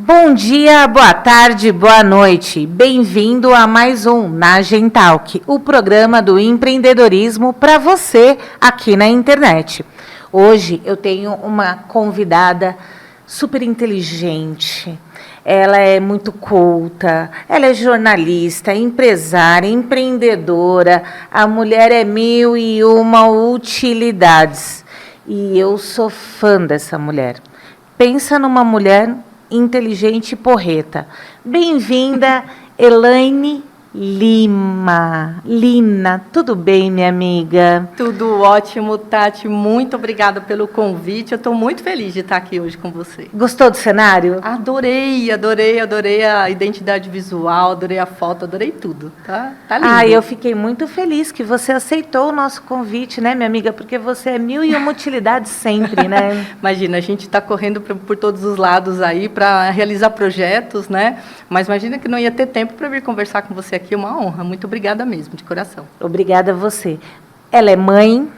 Bom dia, boa tarde, boa noite. Bem-vindo a mais um Nagentalk, o programa do empreendedorismo para você aqui na internet. Hoje eu tenho uma convidada super inteligente. Ela é muito culta, ela é jornalista, empresária, empreendedora. A mulher é 1001 utilidades. E eu sou fã dessa mulher. Pensa numa mulher inteligente e porreta. Bem-vinda, Elaine Lima. Lina, tudo bem, minha amiga? Tudo ótimo, Tati. Muito obrigada pelo convite. Eu estou muito feliz de estar aqui hoje com você. Gostou do cenário? Adorei a identidade visual, adorei a foto, adorei tudo. Tá lindo. Eu fiquei muito feliz que você aceitou o nosso convite, né, minha amiga? Porque você é 1001 utilidades sempre, né? Imagina, a gente está correndo por todos os lados aí para realizar projetos, né? Mas imagina que não ia ter tempo para vir conversar com você aqui, uma honra. Muito obrigada mesmo, de coração. Obrigada a você. Ela é mãe,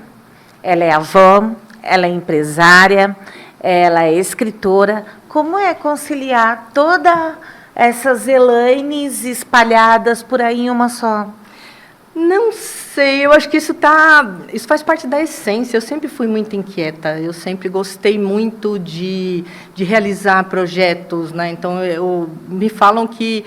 ela é avó, ela é empresária, ela é escritora. Como é conciliar todas essas Elaines espalhadas por aí em uma só? Não sei, eu acho que isso faz parte da essência. Eu sempre fui muito inquieta, eu sempre gostei muito de realizar projetos, né? Então, me falam que,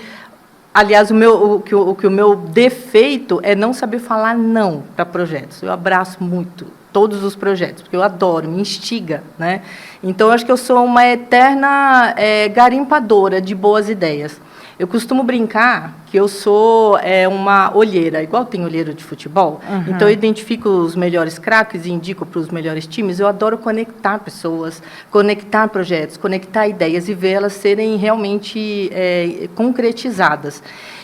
aliás, o meu defeito é não saber falar não para projetos. Eu abraço muito todos os projetos, porque eu adoro, me instiga, né? Então, eu acho que eu sou uma eterna garimpadora de boas ideias. Eu costumo brincar que eu sou uma olheira, igual tem olheiro de futebol. Uhum. Então, eu identifico os melhores craques e indico para os melhores times. Eu adoro conectar pessoas, conectar projetos, conectar ideias e vê-las serem realmente concretizadas.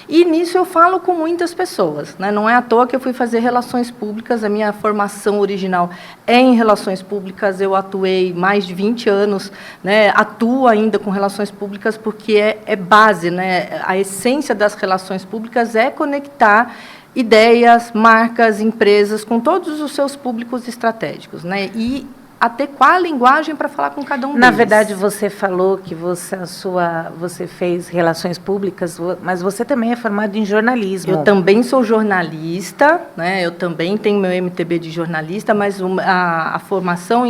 E nisso eu falo com muitas pessoas, né? Não é à toa que eu fui fazer relações públicas, a minha formação original é em relações públicas, eu atuei mais de 20 anos, né? Atuo ainda com relações públicas porque é base, né? A essência das relações públicas é conectar ideias, marcas, empresas com todos os seus públicos estratégicos, né? E adequar a linguagem para falar com cada um deles. Na verdade, você falou que você fez relações públicas, mas você também é formado em jornalismo. Eu também sou jornalista, né? Eu também tenho meu MTB de jornalista, mas a formação,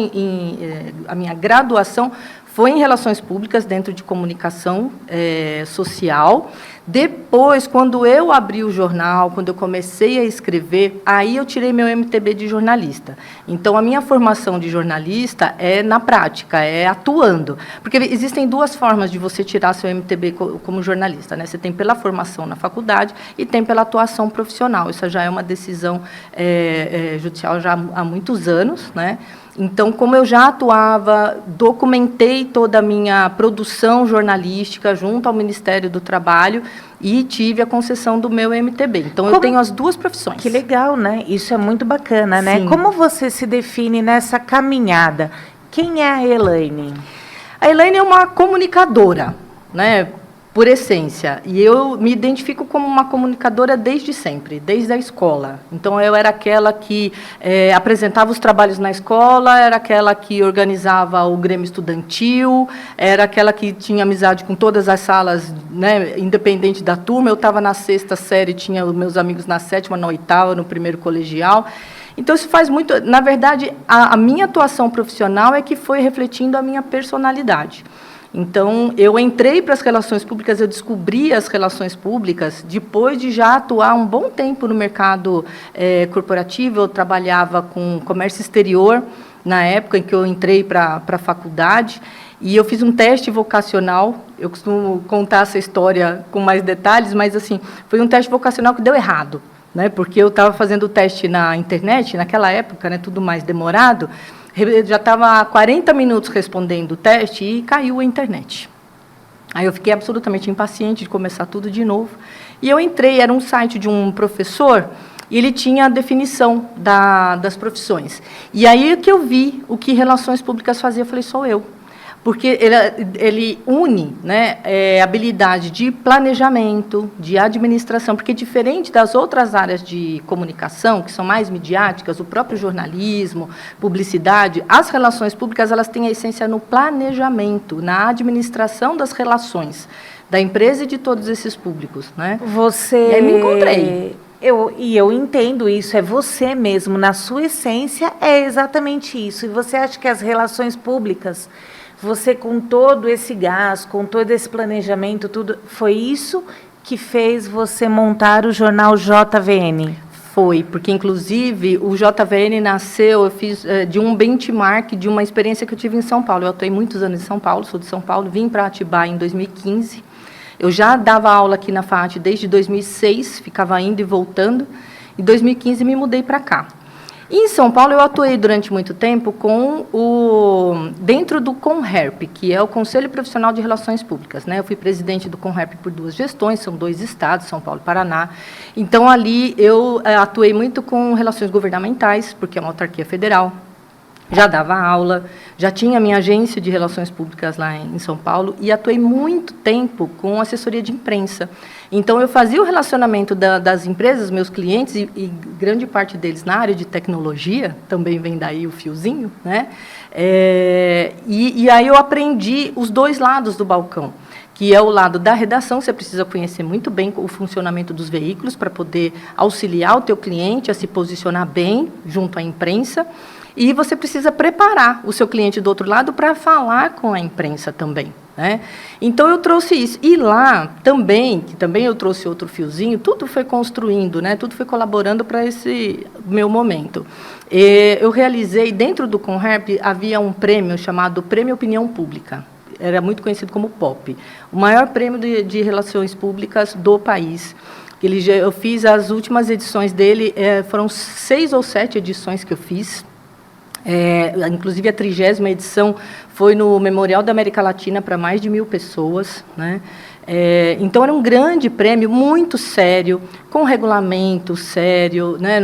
a minha graduação foi em relações públicas, dentro de comunicação social. Depois, quando eu abri o jornal, quando eu comecei a escrever, aí eu tirei meu MTB de jornalista. Então, a minha formação de jornalista é na prática, é atuando. Porque existem duas formas de você tirar seu MTB como jornalista, né? Você tem pela formação na faculdade e tem pela atuação profissional. Isso já é uma decisão judicial já há muitos anos, né? Então, como eu já atuava, documentei toda a minha produção jornalística junto ao Ministério do Trabalho e tive a concessão do meu MTB. Então, eu tenho as duas profissões. Que legal, né? Isso é muito bacana, né? Sim. Como você se define nessa caminhada? Quem é a Elaine? A Elaine é uma comunicadora, né? Por essência. E eu me identifico como uma comunicadora desde sempre, desde a escola. Então, eu era aquela que apresentava os trabalhos na escola, era aquela que organizava o Grêmio Estudantil, era aquela que tinha amizade com todas as salas, né, independente da turma. Eu estava na 6ª série, tinha os meus amigos na 7ª, na 8ª, no 1º colegial. Então, isso faz muito... Na verdade, a minha atuação profissional é que foi refletindo a minha personalidade. Então, eu entrei para as relações públicas, eu descobri as relações públicas depois de já atuar um bom tempo no mercado corporativo. Eu trabalhava com comércio exterior, na época em que eu entrei para a faculdade, e eu fiz um teste vocacional. Eu costumo contar essa história com mais detalhes, mas assim, foi um teste vocacional que deu errado, né? Porque eu estava fazendo o teste na internet, naquela época, né, tudo mais demorado. Já estava há 40 minutos respondendo o teste e caiu a internet. Aí eu fiquei absolutamente impaciente de começar tudo de novo. E eu entrei, era um site de um professor, e ele tinha a definição das profissões. E aí que eu vi o que relações públicas fazia, eu falei, sou eu. porque ele une, né, habilidade de planejamento, de administração, porque diferente das outras áreas de comunicação, que são mais midiáticas, o próprio jornalismo, publicidade, as relações públicas elas têm a essência no planejamento, na administração das relações da empresa e de todos esses públicos, né? Você... E aí me encontrei. Eu entendo isso, é você mesmo, na sua essência, é exatamente isso. E você acha que as relações públicas, você com todo esse gás, com todo esse planejamento, tudo, foi isso que fez você montar o jornal JVN? Foi, porque, inclusive, o JVN nasceu, eu fiz de um benchmark, de uma experiência que eu tive em São Paulo. Eu atuei muitos anos em São Paulo, sou de São Paulo, vim para Atibaia em 2015. Eu já dava aula aqui na FAAT desde 2006, ficava indo e voltando. Em 2015, me mudei para cá. E em São Paulo, eu atuei durante muito tempo dentro do CONRERP, que é o Conselho Profissional de Relações Públicas, né? Eu fui presidente do CONRERP por 2 gestões, são 2 estados, São Paulo e Paraná. Então, ali, eu atuei muito com relações governamentais, porque é uma autarquia federal. Já dava aula, já tinha minha agência de relações públicas lá em São Paulo e atuei muito tempo com assessoria de imprensa. Então, eu fazia o relacionamento das empresas, meus clientes, e grande parte deles na área de tecnologia, também vem daí o fiozinho, né? E aí eu aprendi os 2 lados do balcão, que é o lado da redação, você precisa conhecer muito bem o funcionamento dos veículos para poder auxiliar o teu cliente a se posicionar bem junto à imprensa. E você precisa preparar o seu cliente do outro lado para falar com a imprensa também, né? Então, eu trouxe isso. E lá, também eu trouxe outro fiozinho, tudo foi construindo, né? Tudo foi colaborando para esse meu momento. Eu realizei, dentro do CONRERP, havia um prêmio chamado Prêmio Opinião Pública. Era muito conhecido como POP. O maior prêmio de relações públicas do país. Eu fiz as últimas edições dele, foram 6 ou 7 edições que eu fiz. Inclusive, a 30ª edição foi no Memorial da América Latina para mais de 1.000 pessoas, né? Então, era um grande prêmio, muito sério, com regulamento sério, né?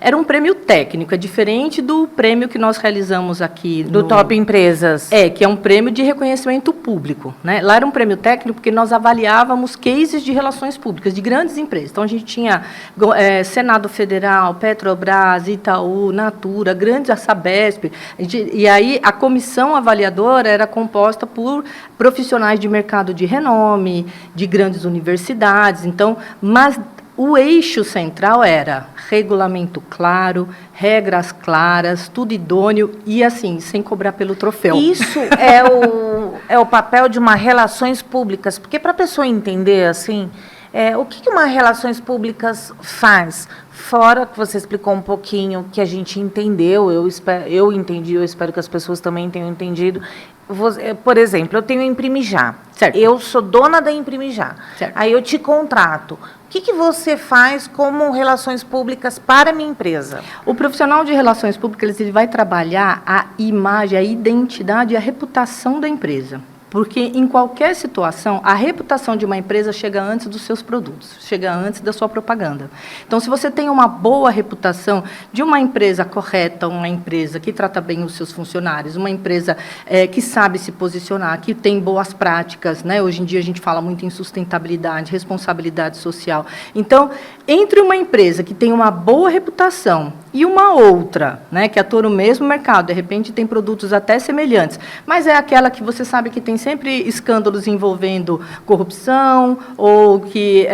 Era um prêmio técnico, é diferente do prêmio que nós realizamos aqui. Do Top Empresas. Que é um prêmio de reconhecimento público, né? Lá era um prêmio técnico porque nós avaliávamos cases de relações públicas de grandes empresas. Então, a gente tinha Senado Federal, Petrobras, Itaú, Natura, grandes, a Sabesp. E aí, a comissão avaliadora era composta por profissionais de mercado de renome, de grandes universidades. Então, mas o eixo central era regulamento claro, regras claras, tudo idôneo e, assim, sem cobrar pelo troféu. Isso é o papel de uma relações públicas, porque para a pessoa entender, assim, o que uma relações públicas faz? Fora que você explicou um pouquinho, que a gente entendeu, eu entendi, eu espero que as pessoas também tenham entendido. Por exemplo, eu tenho Imprime Já. Certo. Eu sou dona da Imprime Já. Certo. Aí eu te contrato. O que você faz como relações públicas para a minha empresa? O profissional de relações públicas ele vai trabalhar a imagem, a identidade e a reputação da empresa. Porque, em qualquer situação, a reputação de uma empresa chega antes dos seus produtos, chega antes da sua propaganda. Então, se você tem uma boa reputação de uma empresa correta, uma empresa que trata bem os seus funcionários, uma empresa que sabe se posicionar, que tem boas práticas, né? Hoje em dia a gente fala muito em sustentabilidade, responsabilidade social. Então, entre uma empresa que tem uma boa reputação e uma outra, né, que atua no mesmo mercado, de repente tem produtos até semelhantes, mas é aquela que você sabe que tem sempre escândalos envolvendo corrupção, ou que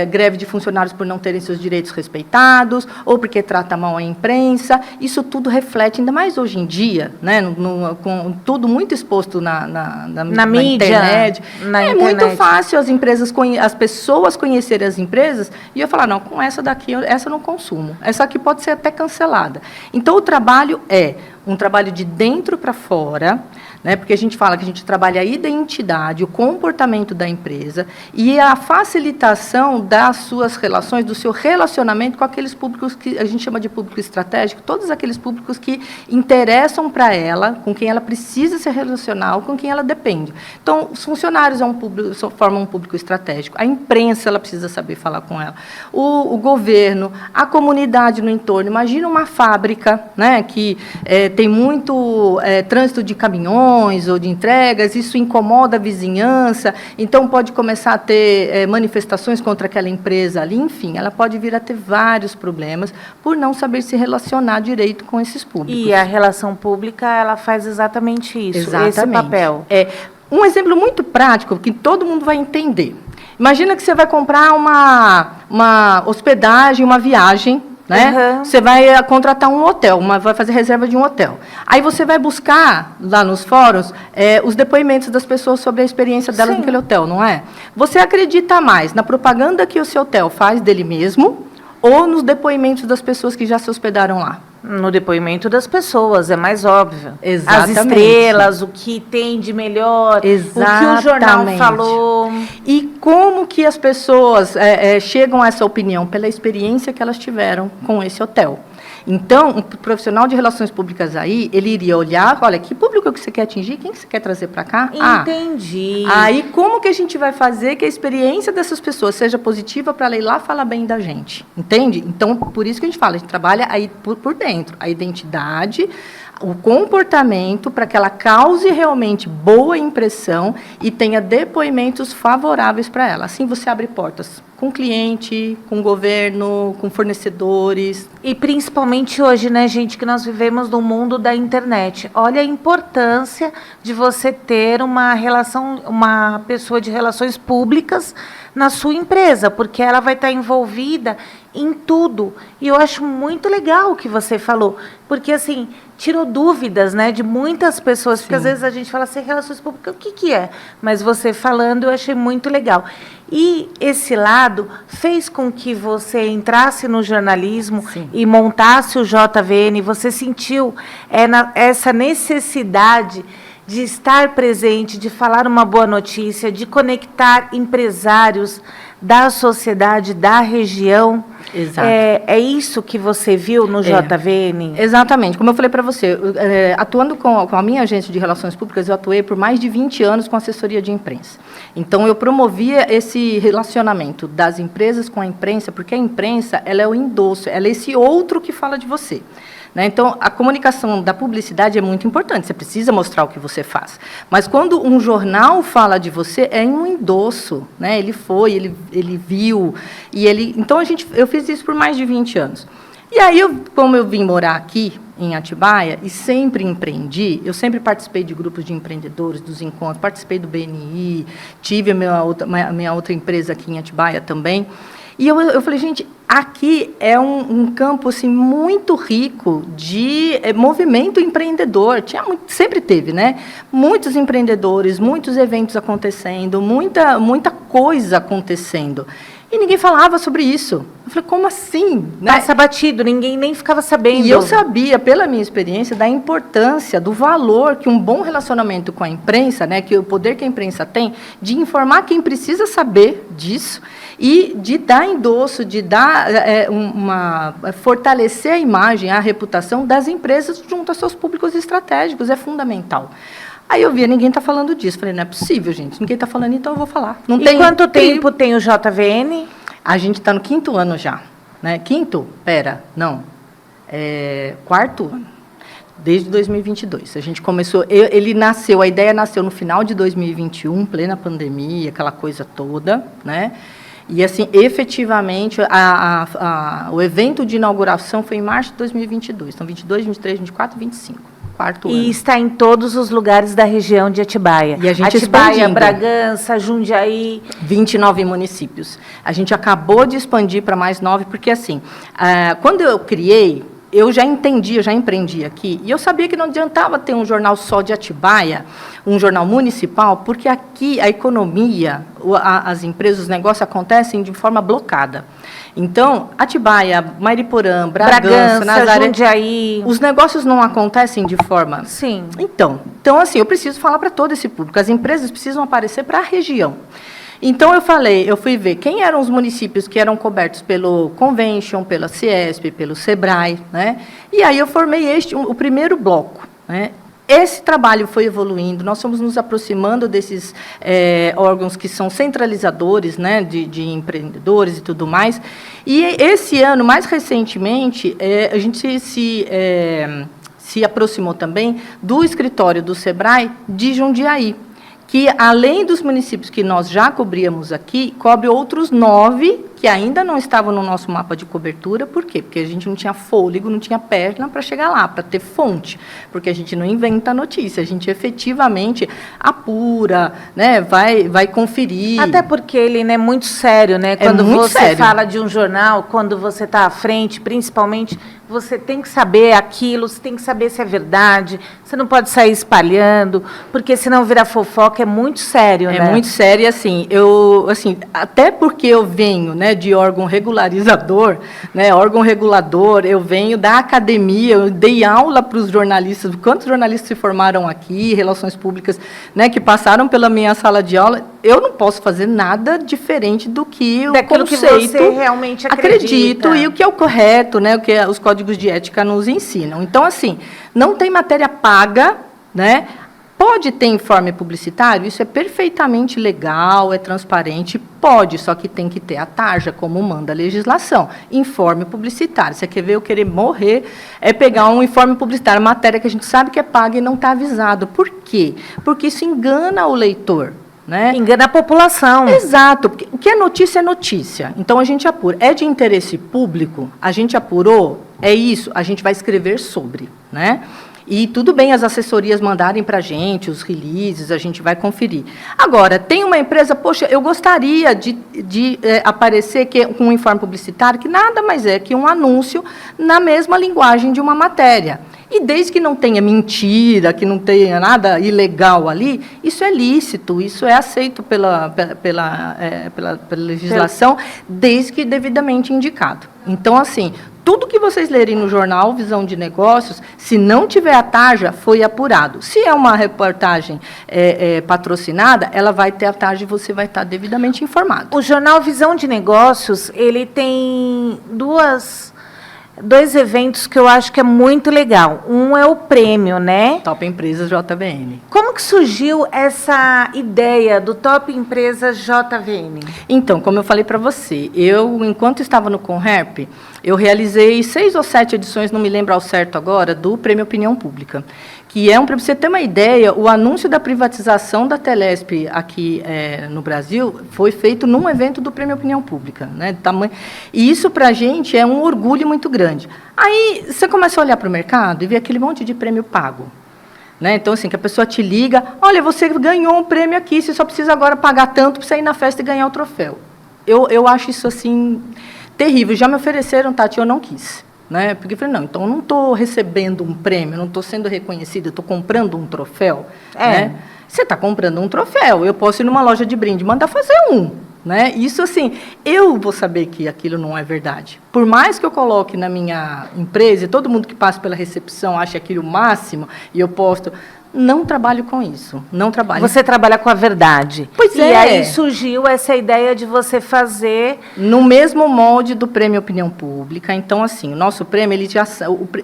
greve de funcionários por não terem seus direitos respeitados, ou porque trata mal a imprensa. Isso tudo reflete, ainda mais hoje em dia, né, com tudo muito exposto na mídia, internet. É muito fácil as pessoas conhecerem as empresas e eu falar, não, com essa daqui, essa eu não consumo. Essa aqui pode ser até cancelada. Então, o trabalho é um trabalho de dentro para fora, né, porque a gente fala que a gente trabalha a identidade, o comportamento da empresa e a facilitação das suas relações, do seu relacionamento com aqueles públicos que a gente chama de público estratégico, todos aqueles públicos que interessam para ela, com quem ela precisa se relacionar, ou com quem ela depende. Então, os funcionários formam um público estratégico, a imprensa ela precisa saber falar com ela, o governo, a comunidade no entorno. Imagina uma fábrica, né, que tem muito trânsito de caminhões ou de entregas, isso incomoda a vizinhança, então pode começar a ter manifestações contra aquela empresa ali, enfim, ela pode vir a ter vários problemas por não saber se relacionar direito com esses públicos. E a relação pública, ela faz exatamente isso, Exatamente. esse papel. Um exemplo muito prático, que todo mundo vai entender. Imagina que você vai comprar uma hospedagem, uma viagem, né? Uhum. Você vai contratar um hotel, vai fazer reserva de um hotel. Aí você vai buscar, lá nos fóruns, os depoimentos das pessoas sobre a experiência delas naquele hotel, não é? Você acredita mais na propaganda que o seu hotel faz dele mesmo ou nos depoimentos das pessoas que já se hospedaram lá? No depoimento das pessoas, é mais óbvio. Exatamente. As estrelas, o que tem de melhor, Exatamente. o que o jornal falou. E como que as pessoas chegam a essa opinião? Pela experiência que elas tiveram com esse hotel. Então, um profissional de relações públicas aí, ele iria olhar, olha, que público que você quer atingir, quem que você quer trazer para cá? Entendi. Aí, como que a gente vai fazer que a experiência dessas pessoas seja positiva para ela ir lá falar bem da gente? Entende? Então, por isso que a gente fala, a gente trabalha aí por dentro, a identidade, o comportamento, para que ela cause realmente boa impressão e tenha depoimentos favoráveis para ela. Assim você abre portas com cliente, com governo, com fornecedores. E principalmente hoje, né, gente, que nós vivemos no mundo da internet. Olha a importância de você ter uma pessoa de relações públicas na sua empresa, porque ela vai estar envolvida em tudo. E eu acho muito legal o que você falou, porque assim, tirou dúvidas, né, de muitas pessoas, porque às vezes a gente fala assim, relações públicas, o que é? Mas você falando, eu achei muito legal. E esse lado fez com que você entrasse no jornalismo e montasse o JVN, você sentiu essa necessidade de estar presente, de falar uma boa notícia, de conectar empresários da sociedade, da região. Exato. É isso que você viu no JVN? Exatamente. Como eu falei para você, atuando com a minha agência de relações públicas, eu atuei por mais de 20 anos com assessoria de imprensa. Então, eu promovia esse relacionamento das empresas com a imprensa, porque a imprensa, ela é o endosso, ela é esse outro que fala de você. Né? Então, a comunicação da publicidade é muito importante, você precisa mostrar o que você faz. Mas, quando um jornal fala de você, é em um endosso. Né? Ele foi, ele viu. Então, eu fiz isso por mais de 20 anos. E aí, como eu vim morar aqui, em Atibaia, e sempre empreendi, eu sempre participei de grupos de empreendedores, dos encontros, participei do BNI, tive a minha outra empresa aqui em Atibaia também. E eu falei, gente, aqui é um campo assim, muito rico de movimento empreendedor. Sempre teve, né? Muitos empreendedores, muitos eventos acontecendo, muita coisa acontecendo. E ninguém falava sobre isso. Eu falei, como assim? Passa batido, ninguém nem ficava sabendo. E eu sabia, pela minha experiência, da importância, do valor que um bom relacionamento com a imprensa, né, que o poder que a imprensa tem, de informar quem precisa saber disso e de dar endosso, de dar fortalecer a imagem, a reputação das empresas junto aos seus públicos estratégicos. É fundamental. Aí eu via, ninguém está falando disso. Falei, não é possível, gente. Ninguém está falando, então eu vou falar. E quanto tempo tem o JVN? A gente está no 5º ano já. Né? Quarto ano. Desde 2022. A gente começou... a ideia nasceu no final de 2021, plena pandemia, aquela coisa toda, né? E, assim, efetivamente, o evento de inauguração foi em março de 2022. Então, 22, 23, 24 e 25. Quarto ano. E está em todos os lugares da região de Atibaia. E a gente Atibaia, expandindo. Bragança, Jundiaí. 29 municípios. A gente acabou de expandir para mais 9, porque, assim, quando eu criei, eu já empreendi aqui, e eu sabia que não adiantava ter um jornal só de Atibaia, um jornal municipal, porque aqui a economia, as empresas, os negócios acontecem de forma blocada. Então, Atibaia, Mariporã, Bragança, Nazaré, Jundiaí. Os negócios não acontecem de forma... Sim. Então assim, eu preciso falar para todo esse público. As empresas precisam aparecer para a região. Então, eu fui ver quem eram os municípios que eram cobertos pelo Convention, pela CIESP, pelo SEBRAE, né? E aí eu formei o primeiro bloco, né? Esse trabalho foi evoluindo, nós fomos nos aproximando desses órgãos que são centralizadores, né, de empreendedores e tudo mais. E esse ano, mais recentemente, a gente se se aproximou também do escritório do SEBRAE de Jundiaí, que, além dos municípios que nós já cobríamos aqui, cobre outros 9 que ainda não estavam no nosso mapa de cobertura. Por quê? Porque a gente não tinha fôlego, não tinha perna para chegar lá, para ter fonte, porque a gente não inventa notícia, a gente efetivamente apura, né, vai conferir. Até porque ele é muito sério, né? Quando você fala de um jornal, quando você está à frente, principalmente, você tem que saber aquilo, você tem que saber se é verdade, você não pode sair espalhando, porque senão vira fofoca, é muito sério, né? É muito sério, e assim, até porque eu venho, né, de órgão regularizador, né, órgão regulador, eu venho da academia, eu dei aula para os jornalistas, quantos jornalistas se formaram aqui, relações públicas, né, que passaram pela minha sala de aula, eu não posso fazer nada diferente do que o daquilo conceito que você realmente acredita. E o que é o correto, né, o que os códigos de ética nos ensinam. Então, assim, não tem matéria paga, né? Pode ter informe publicitário, isso é perfeitamente legal, é transparente, pode, só que tem que ter a tarja, como manda a legislação. Informe publicitário. Você quer ver eu querer morrer, é pegar um informe publicitário, matéria que a gente sabe que é paga e não está avisado. Por quê? Porque isso engana o leitor. Né? Engana a população. Exato, porque o que é notícia. Então, a gente apura. É de interesse público, a gente apurou, é isso, a gente vai escrever sobre. Né? E tudo bem as assessorias mandarem para a gente os releases, a gente vai conferir. Agora, tem uma empresa, poxa, eu gostaria de aparecer com um informe publicitário, que nada mais é que um anúncio na mesma linguagem de uma matéria. E desde que não tenha mentira, que não tenha nada ilegal ali, isso é lícito, isso é aceito pela legislação, desde que devidamente indicado. Então, assim, tudo que vocês lerem no jornal Visão de Negócios, se não tiver a tarja, foi apurado. Se é uma reportagem patrocinada, ela vai ter a tarja e você vai estar devidamente informado. O jornal Visão de Negócios, ele tem dois eventos que eu acho que é muito legal. Um é o prêmio, né? Top Empresas JVN. Como que surgiu essa ideia do Top Empresas JVN? Então, como eu falei para você, enquanto estava no Conherp, eu realizei 6 ou 7 edições, não me lembro ao certo agora, do Prêmio Opinião Pública, que é para você ter uma ideia, o anúncio da privatização da Telesp aqui no Brasil foi feito num evento do Prêmio Opinião Pública, né, de tamanho, e isso para a gente é um orgulho muito grande. Aí você começa a olhar para o mercado e vê aquele monte de prêmio pago. Né? Então, assim, que a pessoa te liga, olha, você ganhou um prêmio aqui, você só precisa agora pagar tanto para você ir na festa e ganhar o troféu. Eu acho isso, assim, terrível. Já me ofereceram, Tati, eu não quis. Né? Porque eu falei, não, então eu não estou recebendo um prêmio, não estou sendo reconhecida, estou comprando um troféu. Né? Você está comprando um troféu, eu posso ir numa loja de brinde, mandar fazer um. Né? Isso, assim, eu vou saber que aquilo não é verdade. Por mais que eu coloque na minha empresa, e todo mundo que passa pela recepção acha aquilo o máximo, e eu posto... Não trabalho com isso, não trabalho. Você trabalha com a verdade. Pois é. E aí surgiu essa ideia de você fazer... No mesmo molde do Prêmio Opinião Pública. Então, assim, o nosso prêmio,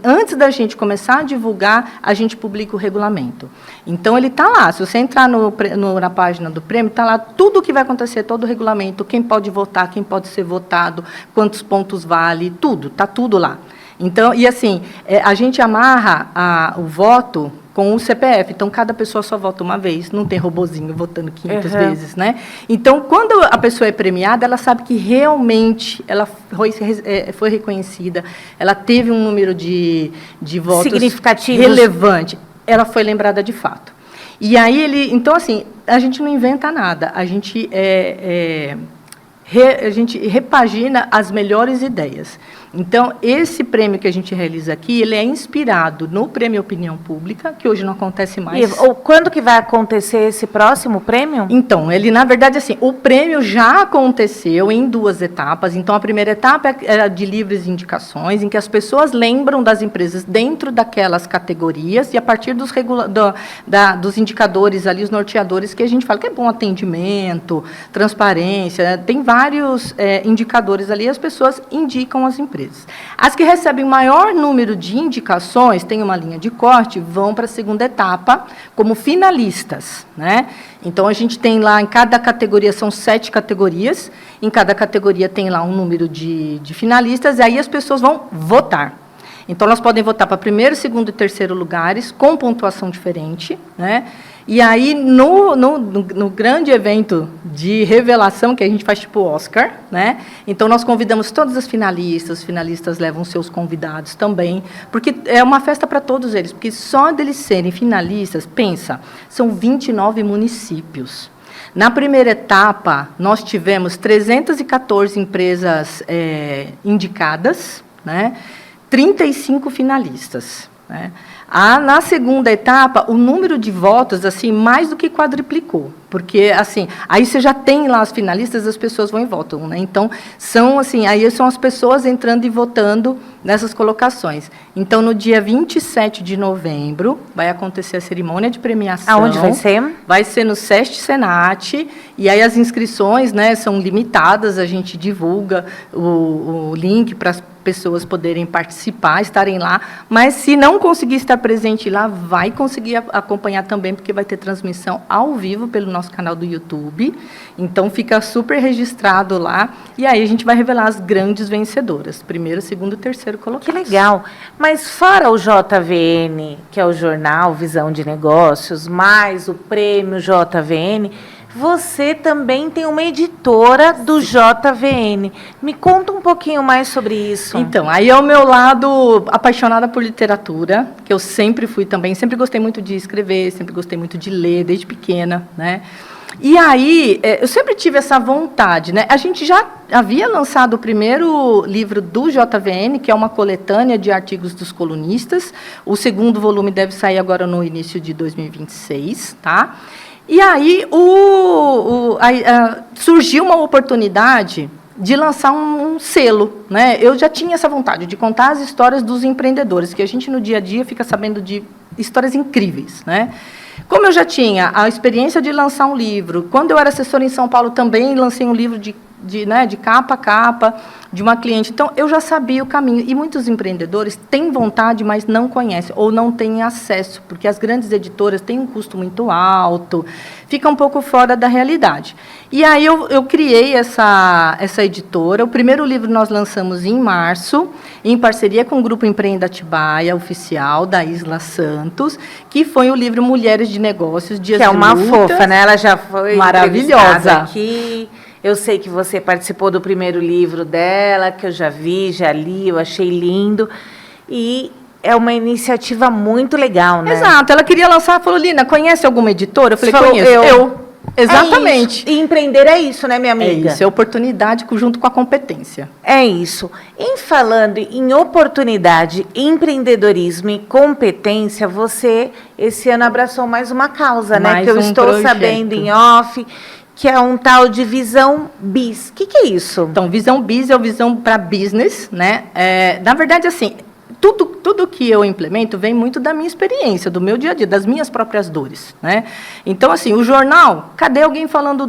antes da gente começar a divulgar, a gente publica o regulamento. Então, ele está lá. Se você entrar na página do prêmio, está lá tudo o que vai acontecer, todo o regulamento, quem pode votar, quem pode ser votado, quantos pontos vale, tudo, está tudo lá. Então, e assim, a gente amarra o voto com o CPF. Então, cada pessoa só vota uma vez, não tem robozinho votando 500 vezes, né? Então, quando a pessoa é premiada, ela sabe que realmente ela foi reconhecida, ela teve um número de votos significativos, relevante, ela foi lembrada de fato. E aí, então, assim, a gente não inventa nada, a gente repagina as melhores ideias. Então, esse prêmio que a gente realiza aqui, ele é inspirado no Prêmio Opinião Pública, que hoje não acontece mais. E quando que vai acontecer esse próximo prêmio? Então, ele, na verdade, assim, o prêmio já aconteceu em 2 etapas. Então, a primeira etapa era de livres indicações, em que as pessoas lembram das empresas dentro daquelas categorias, e a partir dos indicadores ali, os norteadores, que a gente fala que é bom atendimento, transparência, tem vários indicadores ali, as pessoas indicam as empresas. As que recebem maior número de indicações, tem uma linha de corte, vão para a segunda etapa como finalistas. Né? Então, a gente tem lá, em cada categoria, são 7 categorias, em cada categoria tem lá um número de finalistas, e aí as pessoas vão votar. Então, elas podem votar para primeiro, segundo e terceiro lugares, com pontuação diferente, né? E aí, no grande evento de revelação, que a gente faz tipo Oscar, né? Então, nós convidamos todas as finalistas, os finalistas levam seus convidados também, porque é uma festa para todos eles, porque só deles serem finalistas, pensa, são 29 municípios. Na primeira etapa, nós tivemos 314 empresas indicadas, né? 35 finalistas, né? Na segunda etapa, o número de votos assim mais do que quadruplicou, porque assim, aí você já tem lá as finalistas, as pessoas vão e votam, né? Então, são assim, aí são as pessoas entrando e votando nessas colocações. Então, no dia 27 de novembro, vai acontecer a cerimônia de premiação. Aonde vai ser? Vai ser no SESC Senat, e aí as inscrições, né, são limitadas, a gente divulga o link para as pessoas poderem participar, estarem lá, mas se não conseguir estar presente lá, vai conseguir acompanhar também, porque vai ter transmissão ao vivo pelo nosso canal do YouTube, então fica super registrado lá, e aí a gente vai revelar as grandes vencedoras, primeiro, segundo e terceiro colocados. Que legal, mas fora o JVN, que é o Jornal Visão de Negócios, mais o prêmio JVN, você também tem uma editora do JVN. Me conta um pouquinho mais sobre isso. Então, aí é o meu lado apaixonada por literatura, que eu sempre fui também, sempre gostei muito de escrever, sempre gostei muito de ler, desde pequena, né? E aí, eu sempre tive essa vontade, né? A gente já havia lançado o primeiro livro do JVN, que é uma coletânea de artigos dos colunistas. O segundo volume deve sair agora no início de 2026, tá? E aí surgiu uma oportunidade de lançar um selo, né? Eu já tinha essa vontade de contar as histórias dos empreendedores, que a gente no dia a dia fica sabendo de histórias incríveis, né? Como eu já tinha a experiência de lançar um livro, quando eu era assessora em São Paulo também lancei um livro de capa a capa, de uma cliente. Então, eu já sabia o caminho. E muitos empreendedores têm vontade, mas não conhecem, ou não têm acesso, porque as grandes editoras têm um custo muito alto, fica um pouco fora da realidade. E aí, eu criei essa editora. O primeiro livro nós lançamos em março, em parceria com o Grupo Empreenda Atibaia, oficial, da Isla Santos, que foi o livro Mulheres de Negócios, Dias de Luta. Que é uma fofa, né? Ela já foi maravilhosa aqui. Eu sei que você participou do primeiro livro dela, que eu já vi, já li, eu achei lindo. E é uma iniciativa muito legal, né? Exato. Ela queria lançar, falou, Lina, conhece alguma editora? Eu falei, conheço. Eu. Exatamente. É e empreender é isso, né, minha amiga? É isso, é oportunidade junto com a competência. É isso. Em falando em oportunidade, empreendedorismo e competência, você, esse ano, abraçou mais uma causa, né? Que eu estou sabendo em off, que é um tal de Visão Biz. O que é isso? Então, Visão Biz é o Visão para Business, né? Na verdade, assim, tudo que eu implemento vem muito da minha experiência, do meu dia a dia, das minhas próprias dores, né? Então, assim, o jornal, cadê alguém falando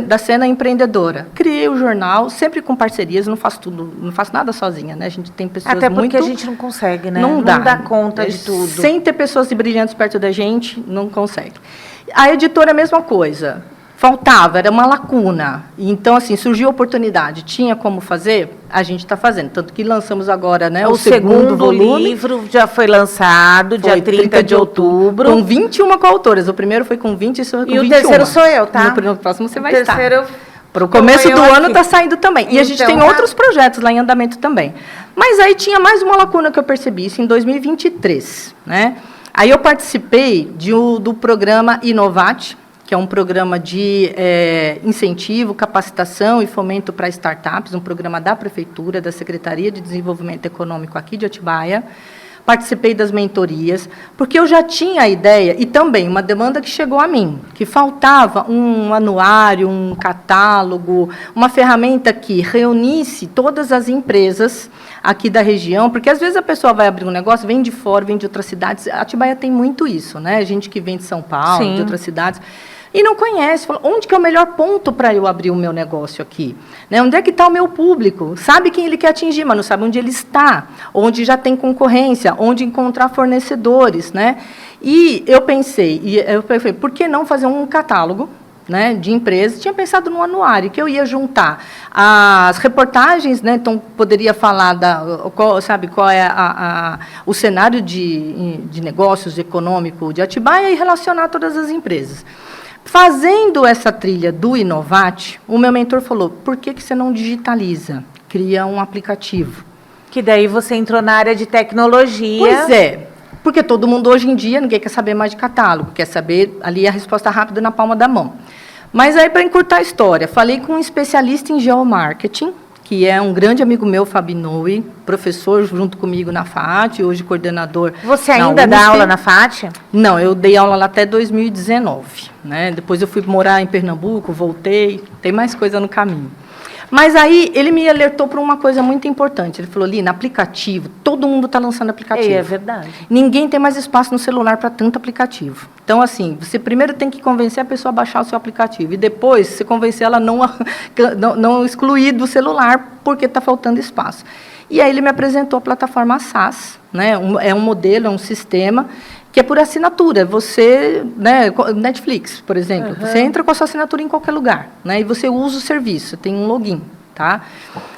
da cena empreendedora? Criei o jornal, sempre com parcerias, não faço nada sozinha, né? A gente tem pessoas até porque a gente não consegue, né? Não dá conta de tudo. Sem ter pessoas brilhantes perto da gente, não consegue. A editora é a mesma coisa. Faltava, era uma lacuna. Então, assim, surgiu a oportunidade. Tinha como fazer? A gente está fazendo. Tanto que lançamos agora, né, o segundo volume. O livro já foi lançado, dia 30 de outubro. Com 21 coautoras. O primeiro foi com 20 e com 21. E o terceiro sou eu, tá? No próximo você vai estar. Terceiro para o começo do ano está saindo também. E a gente tem outros projetos lá em andamento também. Mas aí tinha mais uma lacuna que eu percebi, isso em 2023. Né? Aí eu participei do programa Inovate, que é um programa de incentivo, capacitação e fomento para startups, um programa da Prefeitura, da Secretaria de Desenvolvimento Econômico aqui de Atibaia. Participei das mentorias, porque eu já tinha a ideia, e também uma demanda que chegou a mim, que faltava um anuário, um catálogo, uma ferramenta que reunisse todas as empresas aqui da região, porque às vezes a pessoa vai abrir um negócio, vem de fora, vem de outras cidades. Atibaia tem muito isso, né? Gente que vem de São Paulo, Sim. de outras cidades, e não conhece, fala, onde que é o melhor ponto para eu abrir o meu negócio aqui? Né? Onde é que está o meu público? Sabe quem ele quer atingir, mas não sabe onde ele está, onde já tem concorrência, onde encontrar fornecedores. Né? E eu pensei, por que não fazer um catálogo né, de empresas, tinha pensado no anuário, que eu ia juntar as reportagens, né, então poderia falar qual é o cenário de negócios econômico de Atibaia e relacionar todas as empresas. Fazendo essa trilha do Inovate, o meu mentor falou, por que você não digitaliza? Cria um aplicativo. Que daí você entrou na área de tecnologia. Pois é, porque todo mundo hoje em dia, ninguém quer saber mais de catálogo, quer saber ali a resposta rápida na palma da mão. Mas aí, para encurtar a história, falei com um especialista em geomarketing, que é um grande amigo meu, Fabi Noe, professor junto comigo na FAAT, hoje coordenador. Você ainda dá aula na FAAT? Não, eu dei aula lá até 2019. Né? Depois eu fui morar em Pernambuco, voltei, tem mais coisa no caminho. Mas aí ele me alertou para uma coisa muito importante. Ele falou, Lina, aplicativo, todo mundo está lançando aplicativo. É verdade. Ninguém tem mais espaço no celular para tanto aplicativo. Então, assim, você primeiro tem que convencer a pessoa a baixar o seu aplicativo. E depois, você convencer ela a não excluir do celular, porque está faltando espaço. E aí ele me apresentou a plataforma SaaS, né? É um modelo, é um sistema que é por assinatura. Você, né, Netflix, por exemplo, você entra com a sua assinatura em qualquer lugar, né, e você usa o serviço, tem um login, tá?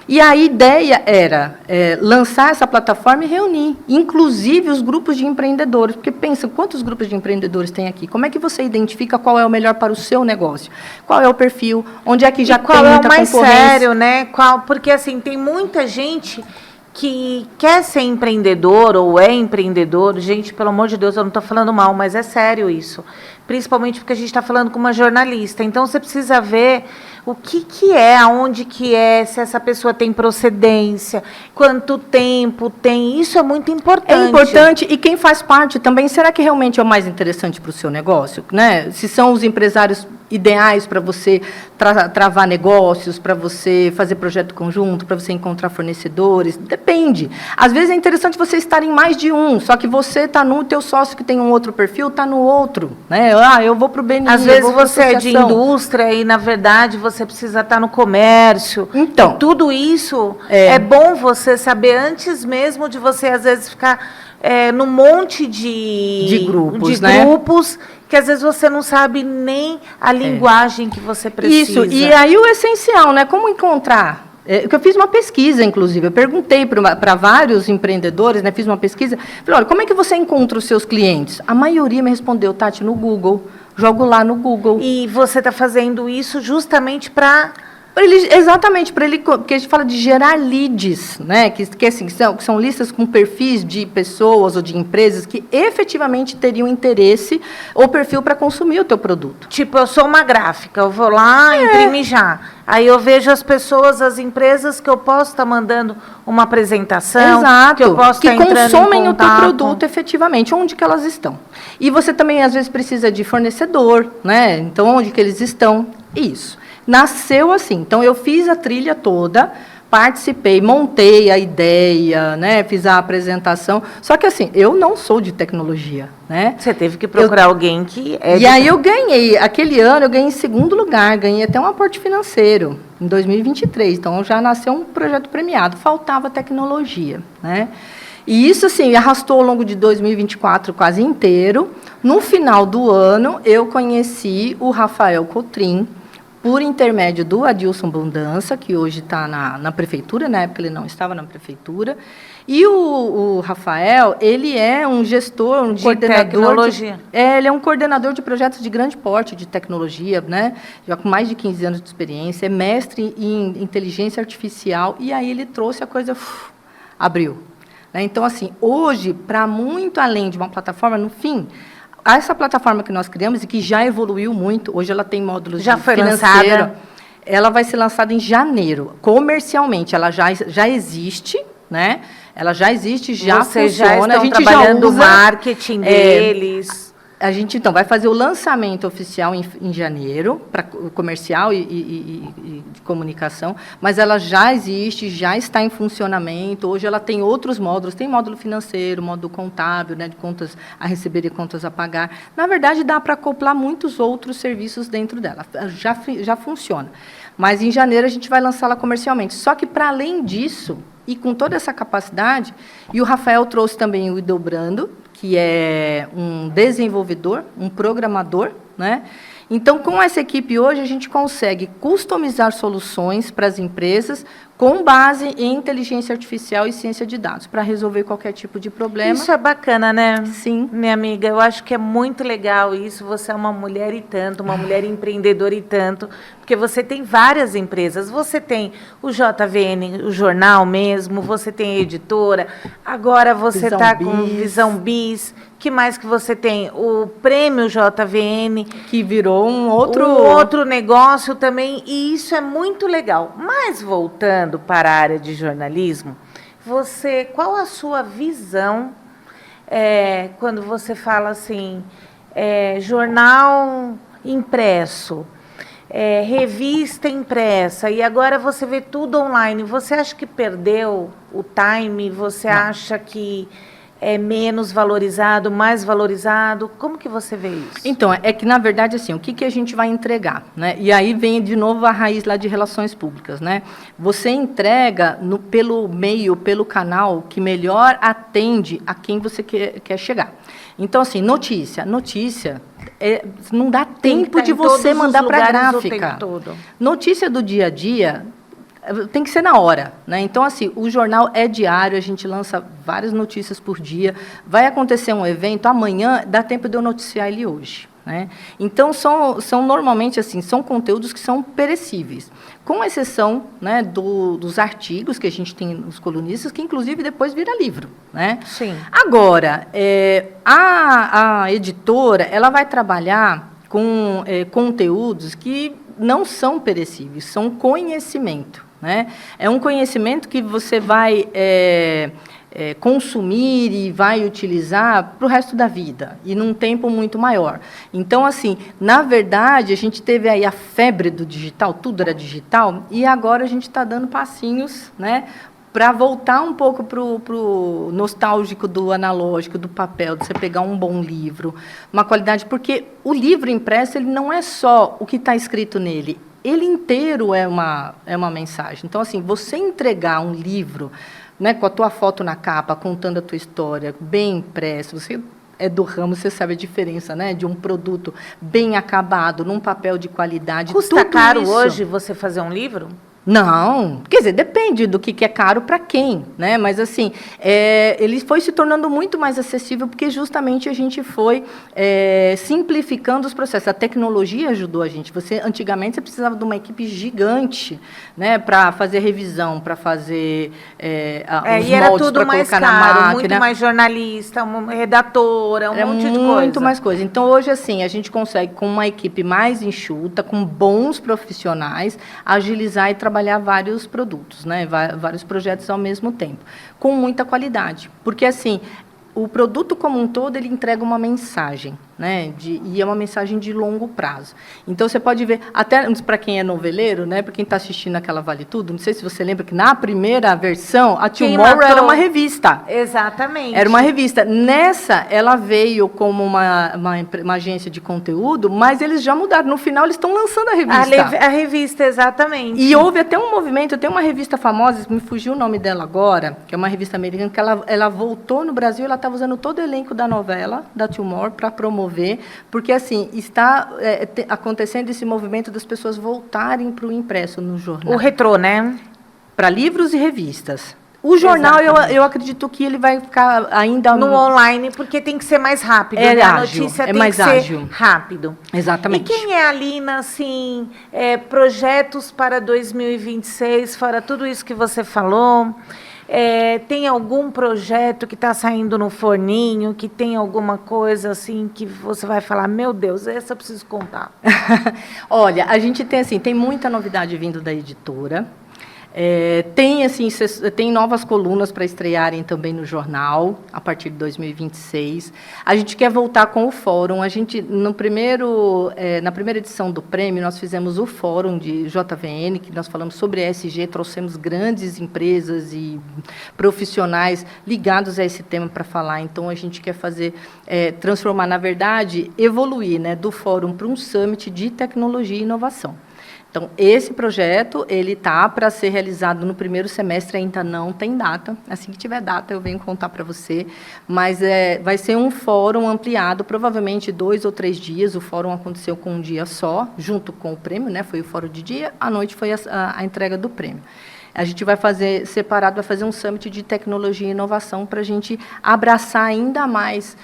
E a ideia era lançar essa plataforma e reunir, inclusive os grupos de empreendedores, porque pensa, quantos grupos de empreendedores tem aqui? Como é que você identifica qual é o melhor para o seu negócio? Qual é o perfil? Onde é que já tem muita concorrência? Qual é o mais sério, né? Porque, assim, tem muita gente que quer ser empreendedor ou é empreendedor. Gente, pelo amor de Deus, eu não estou falando mal, mas é sério isso. Principalmente porque a gente está falando com uma jornalista. Então, você precisa ver o que é, aonde que é, se essa pessoa tem procedência, quanto tempo tem. Isso é muito importante. É importante. E quem faz parte também, será que realmente é o mais interessante para o seu negócio? Né? Se são os empresários ideais para você travar negócios, para você fazer projeto conjunto, para você encontrar fornecedores, depende. Às vezes é interessante você estar em mais de um, só que você está num, o teu sócio que tem um outro perfil está no outro, né? Eu vou para o BNI. Às vezes você é de indústria e, na verdade, você precisa estar no comércio. Então, tudo isso é bom você saber antes mesmo de você, às vezes, ficar num monte de grupos, né? Que às vezes você não sabe nem a linguagem que você precisa. Isso, e aí o essencial, né? Como encontrar? Eu fiz uma pesquisa, inclusive, eu perguntei para vários empreendedores, né? Fiz uma pesquisa, falei, olha, como é que você encontra os seus clientes? A maioria me respondeu, Tati, no Google, jogo lá no Google. E você está fazendo isso justamente para... Exatamente, para ele, porque a gente fala de gerar leads, né? que são listas com perfis de pessoas ou de empresas que efetivamente teriam interesse ou perfil para consumir o teu produto. Tipo, eu sou uma gráfica, eu vou lá imprimir já. Aí eu vejo as pessoas, as empresas que eu posso estar mandando uma apresentação, exato, que eu posso estar entrando consomem o teu produto efetivamente, onde que elas estão. E você também, às vezes, precisa de fornecedor, né? Então, onde que eles estão? Isso. Nasceu assim. Então, eu fiz a trilha toda, participei, montei a ideia, né? Fiz a apresentação. Só que, assim, eu não sou de tecnologia, né? Você teve que procurar alguém que é... E aí eu ganhei. Aquele ano, eu ganhei em segundo lugar. Ganhei até um aporte financeiro, em 2023. Então, já nasceu um projeto premiado. Faltava tecnologia, né? E isso, assim, arrastou ao longo de 2024 quase inteiro. No final do ano, eu conheci o Rafael Cotrim, por intermédio do Adilson Bundança, que hoje está na prefeitura, na época ele não estava na prefeitura. E o Rafael, ele é um gestor, um coordenador tecnologia. Ele é um coordenador de projetos de grande porte de tecnologia, né? Já com mais de 15 anos de experiência, é mestre em inteligência artificial, e aí ele trouxe a coisa, abriu. Né? Então, assim, hoje, para muito além de uma plataforma, no fim... Essa plataforma que nós criamos e que já evoluiu muito, hoje ela tem módulos já foi lançada. Ela vai ser lançada em janeiro. Comercialmente, ela já existe, né? Ela já existe, já Vocês funciona. Já estão trabalhando o marketing deles. A gente, então, vai fazer o lançamento oficial em janeiro, para comercial e de comunicação, mas ela já existe, já está em funcionamento. Hoje ela tem outros módulos, tem módulo financeiro, módulo contábil, né, de contas a receber e contas a pagar. Na verdade, dá para acoplar muitos outros serviços dentro dela. Já funciona. Mas, em janeiro, a gente vai lançá-la comercialmente. Só que, para além disso, e com toda essa capacidade, e o Rafael trouxe também o Idelbrando, que é um desenvolvedor, um programador, né? Então, com essa equipe hoje, a gente consegue customizar soluções para as empresas com base em inteligência artificial e ciência de dados, para resolver qualquer tipo de problema. Isso é bacana, né? Sim. Minha amiga, eu acho que é muito legal isso. Você é uma mulher e tanto, uma mulher empreendedora e tanto, porque você tem várias empresas. Você tem o JVN, o jornal mesmo, você tem a editora, agora você está com Visão Bis. Que mais que você tem? O prêmio JVN. Que virou um outro negócio também, e isso é muito legal. Mas, voltando para a área de jornalismo, qual a sua visão quando você fala assim, jornal impresso, revista impressa, e agora você vê tudo online. Você acha que perdeu o time? Você acha que é menos valorizado, mais valorizado? Como que você vê isso? Então, é que, na verdade, assim, o que a gente vai entregar, né? E aí vem, de novo, a raiz lá de relações públicas, né? Você entrega pelo meio, pelo canal que melhor atende a quem você quer chegar. Então, assim, notícia, não dá tempo de você mandar para a gráfica. Notícia do dia a dia tem que ser na hora, né? Então, assim, o jornal é diário, a gente lança várias notícias por dia. Vai acontecer um evento amanhã, dá tempo de eu noticiar ele hoje, né? Então, são normalmente assim, são conteúdos que são perecíveis, com exceção, né, dos artigos que a gente tem nos colunistas, que inclusive depois vira livro, né? Sim. Agora, a editora, ela vai trabalhar com conteúdos que não são perecíveis, são conhecimento, né? É um conhecimento que você vai consumir e vai utilizar para o resto da vida, e num tempo muito maior. Então, assim, na verdade, a gente teve aí a febre do digital, tudo era digital, e agora a gente está dando passinhos, né, para voltar um pouco para o nostálgico do analógico, do papel, de você pegar um bom livro, uma qualidade, porque o livro impresso, ele não é só o que está escrito nele, ele inteiro é uma mensagem. Então, assim, você entregar um livro, né, com a tua foto na capa, contando a tua história, bem impresso, você é do ramo, você sabe a diferença, né, de um produto bem acabado, num papel de qualidade. Custa caro hoje você fazer um livro? Não, quer dizer, depende do que é caro para quem, né? Mas, assim, ele foi se tornando muito mais acessível porque justamente a gente foi simplificando os processos. A tecnologia ajudou a gente. Antigamente, você precisava de uma equipe gigante, né, para fazer revisão, para fazer os e era moldes tudo para mais colocar caro, na máquina. Muito mais jornalista, uma redatora, um monte de coisa. Muito mais coisa. Então, hoje, assim, a gente consegue, com uma equipe mais enxuta, com bons profissionais, agilizar e trabalhar vários produtos, né? Vários projetos ao mesmo tempo, com muita qualidade. Porque, assim, o produto como um todo, ele entrega uma mensagem, né? E é uma mensagem de longo prazo. Então, você pode ver, até para quem é noveleiro, né? Para quem está assistindo aquela Vale Tudo, não sei se você lembra que na primeira versão, a Tomorrow era uma revista. Exatamente. Era uma revista. Nessa, ela veio como uma agência de conteúdo, mas eles já mudaram. No final, eles estão lançando a revista. A revista, exatamente. E houve até um movimento, tem uma revista famosa, me fugiu o nome dela agora, que é uma revista americana, que ela voltou no Brasil, ela estava usando todo o elenco da novela, da Tomorrow, para promover, porque, assim, está acontecendo esse movimento das pessoas voltarem para o impresso no jornal. O retrô, né? Para livros e revistas. O jornal, eu acredito que ele vai ficar ainda no online, porque tem que ser mais rápido. Né? A notícia tem mais que ágil. Ser rápido. Exatamente. E quem é a Lina, assim, projetos para 2026, fora tudo isso que você falou? Tem algum projeto que está saindo no forninho, que tem alguma coisa assim que você vai falar, meu Deus, essa eu preciso contar? Olha, a gente tem muita novidade vindo da editora. Tem novas colunas para estrearem também no jornal, a partir de 2026. A gente quer voltar com o fórum. A gente, na primeira edição do prêmio, nós fizemos o fórum de JVN, que nós falamos sobre ESG, trouxemos grandes empresas e profissionais ligados a esse tema para falar. Então, a gente quer transformar, na verdade, evoluir, né, do fórum para um summit de tecnologia e inovação. Então, esse projeto, ele está para ser realizado no primeiro semestre, ainda não tem data. Assim que tiver data, eu venho contar para você. Mas vai ser um fórum ampliado, provavelmente 2 ou 3 dias. O fórum aconteceu com um dia só, junto com o prêmio, né? Foi o fórum de dia, à noite foi a entrega do prêmio. A gente vai fazer separado, vai fazer um summit de tecnologia e inovação para a gente abraçar ainda mais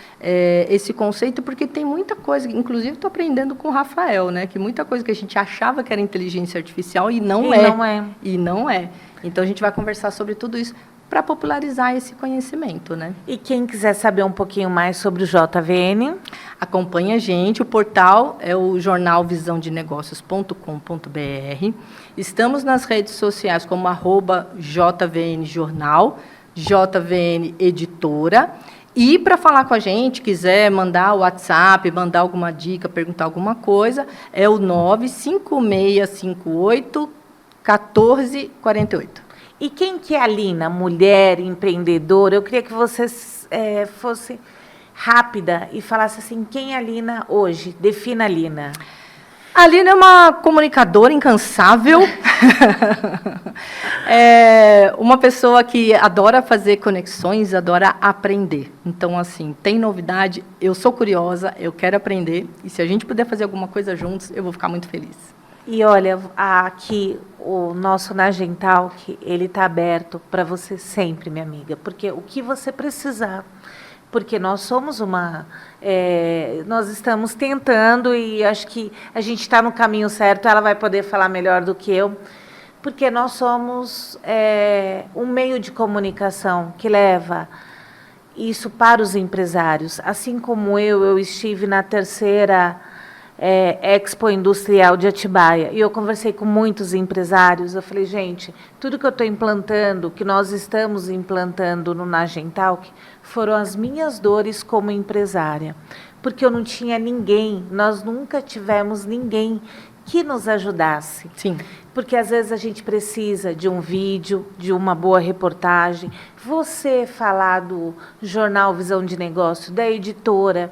esse conceito, porque tem muita coisa, inclusive estou aprendendo com o Rafael, né, que muita coisa que a gente achava que era inteligência artificial e não é. Não é. E não é. Então a gente vai conversar sobre tudo isso para popularizar esse conhecimento, né? E quem quiser saber um pouquinho mais sobre o JVN, acompanha a gente. O portal é o jornal visãodenegócios.com.br. Estamos nas redes sociais como @JVNJornal, JVN Editora. E para falar com a gente, quiser mandar o WhatsApp, mandar alguma dica, perguntar alguma coisa, é o 95658-1448. E quem que é a Lina? Mulher, empreendedora? Eu queria que você fosse rápida e falasse assim, quem é a Lina hoje? Defina a Lina. A Lina é uma comunicadora incansável. É uma pessoa que adora fazer conexões, adora aprender. Então, assim, tem novidade, eu sou curiosa, eu quero aprender. E se a gente puder fazer alguma coisa juntos, eu vou ficar muito feliz. E olha, aqui o nosso Nagentalk, ele está aberto para você sempre, minha amiga, porque o que você precisar, porque nós somos nós estamos tentando e acho que a gente está no caminho certo, ela vai poder falar melhor do que eu, porque nós somos um meio de comunicação que leva isso para os empresários. Assim como eu estive na terceira Expo Industrial de Atibaia, e eu conversei com muitos empresários, eu falei, gente, tudo que eu estou implantando, que nós estamos implantando no Nagentalk, foram as minhas dores como empresária, porque eu não tinha ninguém, nós nunca tivemos ninguém que nos ajudasse. Sim. Porque às vezes a gente precisa de um vídeo, de uma boa reportagem, você falar do jornal Visão de Negócio, da editora,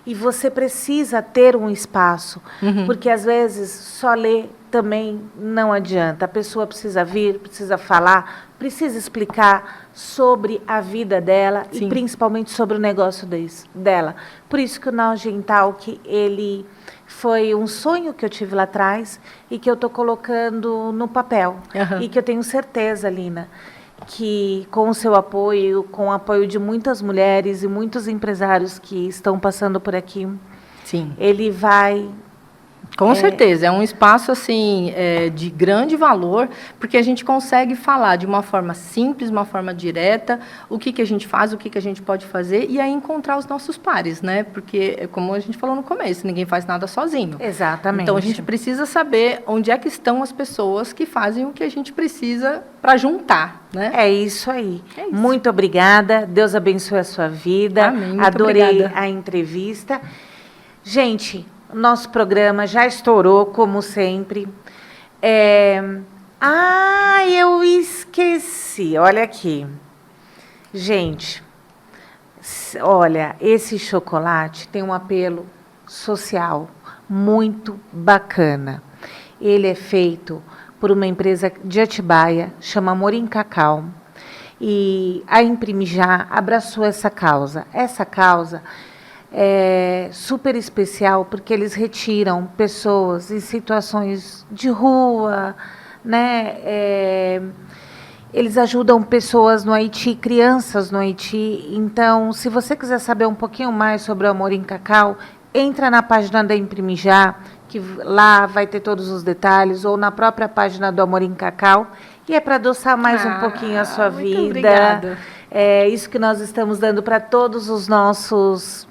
e você precisa ter um espaço, porque às vezes só ler também não adianta. A pessoa precisa vir, precisa falar, precisa explicar sobre a vida dela Sim. e principalmente sobre o negócio dela. Por isso que o Nagentalk, ele foi um sonho que eu tive lá atrás e que eu estou colocando no papel. E que eu tenho certeza, Lina, que com o seu apoio, com o apoio de muitas mulheres e muitos empresários que estão passando por aqui, Sim. ele vai... Com certeza, é um espaço assim de grande valor, porque a gente consegue falar de uma forma simples, uma forma direta, o que a gente faz, o que a gente pode fazer, e aí encontrar os nossos pares, né? Porque, como a gente falou no começo, ninguém faz nada sozinho. Exatamente. Então, a gente precisa saber onde é que estão as pessoas que fazem o que a gente precisa para juntar, né? É isso aí. É isso. Muito obrigada. Deus abençoe a sua vida. Amém. Muito Adorei obrigada. a entrevista. Gente, nosso programa já estourou, como sempre. Eu esqueci. Olha aqui. Gente, olha, esse chocolate tem um apelo social muito bacana. Ele é feito por uma empresa de Atibaia, chama Morim Cacau. E a Imprimijá abraçou essa causa. Essa causa é super especial porque eles retiram pessoas em situações de rua, né? Eles ajudam pessoas no Haiti, crianças no Haiti. Então, se você quiser saber um pouquinho mais sobre o Amor em Cacau, entra na página da Imprimijá, que lá vai ter todos os detalhes, ou na própria página do Amor em Cacau. E é para adoçar mais um pouquinho a sua vida. Obrigada. É isso que nós estamos dando para todos os nossos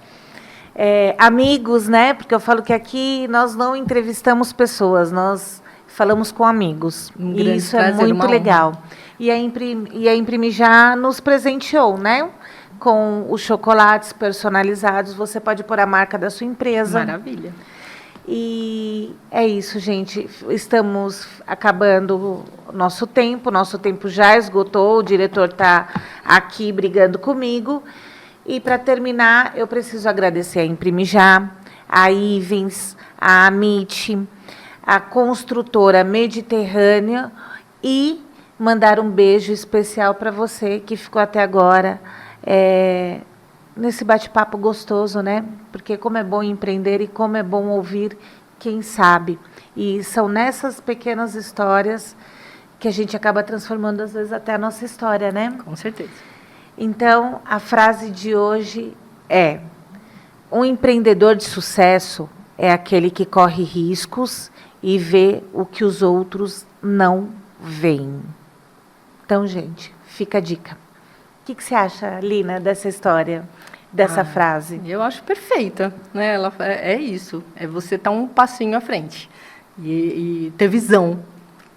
amigos, né? Porque eu falo que aqui nós não entrevistamos pessoas, nós falamos com amigos. E isso é muito legal. E a Imprimijá nos presenteou, né? Com os chocolates personalizados, você pode pôr a marca da sua empresa. Maravilha. E é isso, gente. Estamos acabando nosso tempo já esgotou, o diretor está aqui brigando comigo. E, para terminar, eu preciso agradecer a Imprimijá, a Ivens, a Amit, a construtora Mediterrânea e mandar um beijo especial para você que ficou até agora nesse bate-papo gostoso, né? Porque como é bom empreender e como é bom ouvir quem sabe. E são nessas pequenas histórias que a gente acaba transformando, às vezes, até a nossa história, né? Com certeza. Então, a frase de hoje é: um empreendedor de sucesso é aquele que corre riscos e vê o que os outros não veem. Então, gente, fica a dica. O que você acha, Lina, dessa história, dessa frase? Eu acho perfeita, né? Ela é isso, é você estar um passinho à frente e ter visão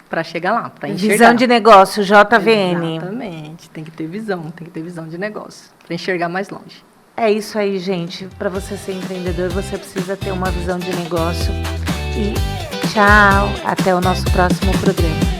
para chegar lá, para enxergar. Visão de negócio, JVN. Exatamente, tem que ter visão de negócio, para enxergar mais longe. É isso aí, gente. Para você ser empreendedor, você precisa ter uma visão de negócio. E tchau, até o nosso próximo programa.